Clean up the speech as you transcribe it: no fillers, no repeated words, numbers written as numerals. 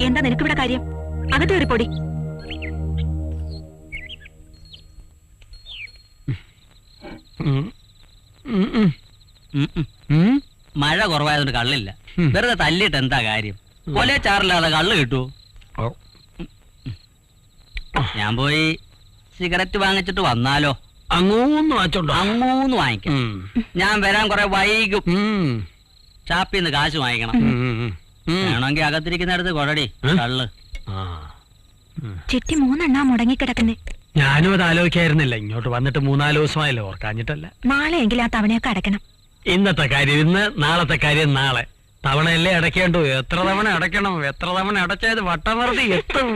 എന്താ നിനക്കിവിടെ കാര്യം? അകത്ത് കയറിപ്പോടി. മഴ കുറവായതുകൊണ്ട് കള്ളില്ല. വെറുതെ തല്ലിട്ട് എന്താ കാര്യം? കൊലേ ചാറില്ലാതെ കള്ള് കിട്ടുവോ? ഞാൻ പോയി സിഗരറ്റ് വാങ്ങിച്ചിട്ട് വന്നാലോ? അങ്ങൂന്ന് വാങ്ങിച്ചോണ്ടോ? അങ്ങൂന്ന് വാങ്ങിക്കാം. ഞാൻ വരാൻ കുറെ വൈകും. ഷാപ്പിന്ന് കാശ് വാങ്ങിക്കണം. വേണമെങ്കിൽ അകത്തിരിക്കുന്നിടത്ത് കൊടടി കള്ള്. ചിട്ടി 3 എണ്ണ മുടങ്ങിക്കിടക്കുന്നേ. ഞാനും അത് ആലോചിക്കായിരുന്നില്ല. ഇങ്ങോട്ട് വന്നിട്ട് 3-4 ദിവസമായല്ലോ, ഓർക്കാഞ്ഞിട്ടല്ല. നാളെയെങ്കിലും ആ തവണയൊക്കെ അടയ്ക്കണം. ഇന്നത്തെ കാര്യം ഇന്ന്, നാളത്തെ കാര്യം നാളെ. തവണയല്ലേ അടയ്ക്കേണ്ടു. എത്ര തവണ അടയ്ക്കണം? എത്ര തവണ അടച്ചായത് വട്ടമറുതി എത്തും.